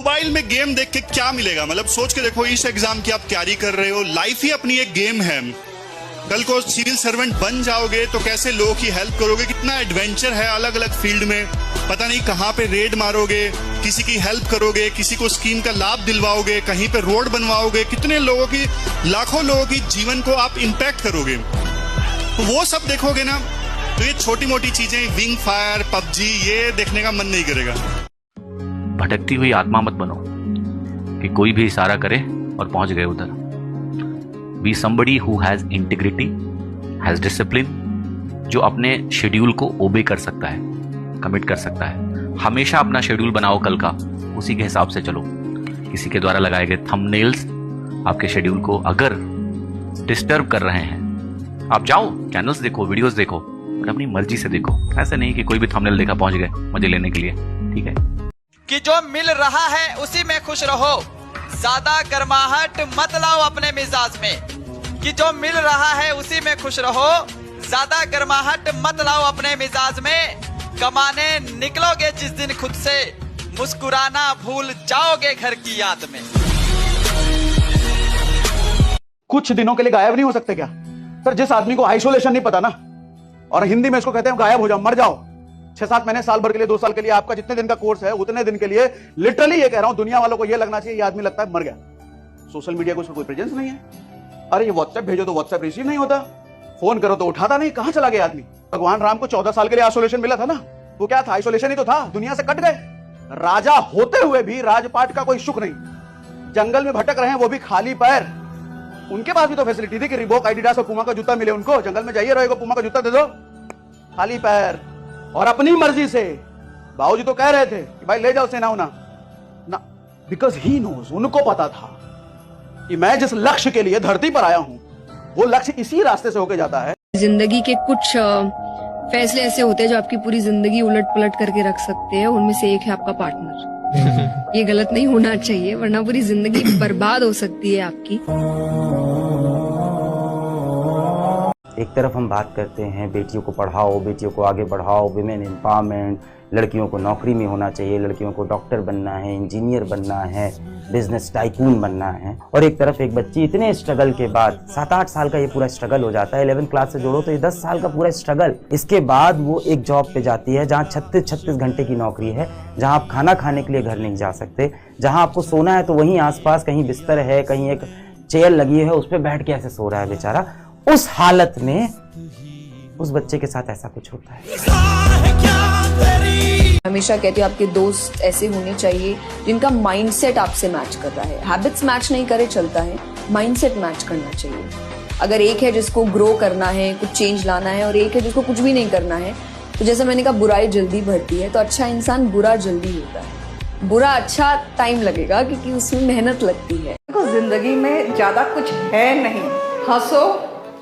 Mobile में game देख के क्या मिलेगा? मतलब सोच के देखो, इस एग्जाम की आप तैयारी कर रहे हो, लाइफ ही अपनी एक गेम है। कल को सिविल सर्वेंट बन जाओगे तो कैसे लोगों की हेल्प करोगे, कितना एडवेंचर है अलग अलग फील्ड में, पता नहीं कहाँ पे रेड मारोगे, किसी की हेल्प करोगे, किसी को स्कीम का लाभ दिलवाओगे, कहीं पे रोड बनवाओगे, कितने लोगों की, लाखों लोगों की जीवन को आप इम्पैक्ट करोगे। तो वो सब देखोगे ना, तो ये छोटी मोटी चीजें, विंग फायर, पबजी, ये देखने का मन नहीं करेगा। भटकती हुई आत्मा मत बनो कि कोई भी इशारा करे और पहुंच गए उधर। Be somebody who has integrity, has discipline, जो अपने शेड्यूल को ओबे कर सकता है, कमिट कर सकता है। हमेशा अपना शेड्यूल बनाओ कल का, उसी के हिसाब से चलो। किसी के द्वारा लगाए गए थंबनेल्स आपके शेड्यूल को अगर डिस्टर्ब कर रहे हैं, आप जाओ चैनल्स देखो, वीडियोस देखो, और अपनी मर्जी से देखो। ऐसे नहीं कि कोई भी थंबनेल देखा पहुंच गए मजे लेने के लिए, ठीक है? कि जो मिल रहा है उसी में खुश रहो, ज्यादा गर्माहट मत लाओ अपने मिजाज में। कि जो मिल रहा है उसी में खुश रहो, ज्यादा गर्माहट मत लाओ अपने मिजाज में। कमाने निकलोगे जिस दिन खुद से, मुस्कुराना भूल जाओगे घर की याद में। कुछ दिनों के लिए गायब नहीं हो सकते क्या सर? जिस आदमी को आइसोलेशन नहीं पता ना, और हिंदी में इसको कहते हैं गायब हो जाओ, मर जाओ। 6-7 महीने, साल भर के लिए, 2 साल के लिए, आपका जितने दिन का कोर्स है उतने दिन के लिए, लिटरली ये कह रहा हूं, दुनिया वालों को ये लगना चाहिए ये आदमी लगता है मर गया। सोशल मीडिया को उसका कोई प्रेजेंस नहीं है। अरे ये व्हाट्सएप भेजो तो व्हाट्सएप रिसीव नहीं होता, फोन करो तो उठाता नहीं, कहां चला गया आदमी? भगवान राम को 14 साल के लिए आइसोलेशन मिला था ना, वो क्या था? आइसोलेशन ही तो था, दुनिया से कट गए। राजा होते हुए भी राजपाट का कोई सुख नहीं, जंगल में भटक रहे हैं वो भी खाली पैर। उनके पास भी तो फैसिलिटी थी कि रिबॉक, एडिडास और पूमा का जूता मिले उनको। जंगल में जाइए, रहेगा पूमा का जूता दे दो, खाली पैर और अपनी मर्जी से। बाबूजी तो कह रहे थे कि भाई ले जाओ सेना ना, बिकॉज ही नोज, उनको पता था कि मैं जिस लक्ष्य के लिए धरती पर आया हूं वो लक्ष्य इसी रास्ते से होके जाता है। जिंदगी के कुछ फैसले ऐसे होते हैं जो आपकी पूरी जिंदगी उलट पलट करके रख सकते हैं। उनमें से एक है आपका पार्टनर। ये गलत नहीं होना चाहिए, वरना पूरी जिंदगी बर्बाद हो सकती है आपकी। एक तरफ हम बात करते हैं बेटियों को पढ़ाओ, बेटियों को आगे बढ़ाओ, विमेन एम्पावरमेंट, लड़कियों को नौकरी में होना चाहिए, लड़कियों को डॉक्टर बनना है, इंजीनियर बनना है, बिजनेस टाइकून बनना है। और एक तरफ एक बच्ची इतने स्ट्रगल के बाद, 7-8 साल का ये पूरा स्ट्रगल हो जाता है, 11th क्लास से जोड़ो तो ये 10 साल का पूरा स्ट्रगल। इसके बाद वो एक जॉब पे जाती है जहाँ 36 घंटे की नौकरी है, जहाँ आप खाना खाने के लिए घर नहीं जा सकते, जहाँ आपको सोना है तो वहीं आसपास कहीं बिस्तर है, कहीं एक चेयर लगी है, उस पर बैठ के ऐसे सो रहा है बेचारा। उस हालत में उस बच्चे के साथ ऐसा कुछ होता है। हमेशा कहती हूँ आपके दोस्त ऐसे होने चाहिए जिनका माइंडसेट आपसे मैच कर रहा है। हैबिट्स मैच नहीं करे चलता है, माइंडसेट मैच करना चाहिए। अगर एक है जिसको ग्रो करना है, कुछ चेंज लाना है, और एक है जिसको कुछ भी नहीं करना है, तो जैसे मैंने कहा बुराई जल्दी बढ़ती है, तो अच्छा इंसान बुरा जल्दी होता है। बुरा अच्छा टाइम लगेगा क्योंकि उसमें मेहनत लगती है। जिंदगी में ज्यादा कुछ है नहीं, हंसो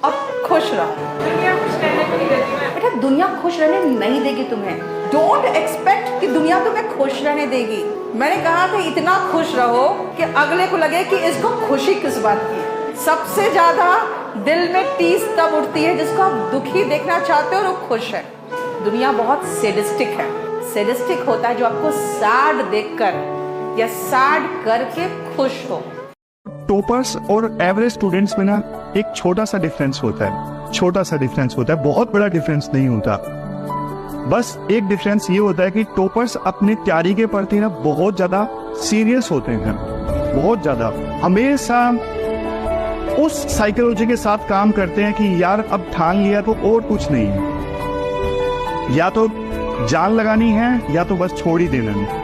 और खुश रहो। दुनिया खुश रहने को नहीं देती बेटा, दुनिया खुश रहने नहीं देगी तुम्हें। डोंट एक्सपेक्ट कि दुनिया तुम्हें खुश रहने देगी। मैंने कहा था इतना खुश रहो कि अगले को लगे कि इसको खुशी किस बात की है। सबसे ज्यादा दिल में टीस तब उठती है जिसको आप दुखी देखना चाहते हो और वो खुश है। दुनिया बहुत सैडिस्टिक है। सैडिस्टिक होता है जो आपको सैड देखकर या सैड करके खुश हो। टॉपर्स और एवरेज स्टूडेंट्स में ना एक छोटा सा डिफरेंस होता है, छोटा सा डिफरेंस होता है, बहुत बड़ा डिफरेंस नहीं होता। बस एक डिफरेंस ये होता है कि टॉपर्स अपनी तैयारी के प्रति ना बहुत ज्यादा सीरियस होते हैं, बहुत ज्यादा, हमेशा उस साइकोलॉजी के साथ काम करते हैं कि यार अब ठान लिया तो और कुछ नहीं है, या तो जान लगानी है या तो बस छोड़ ही देना है।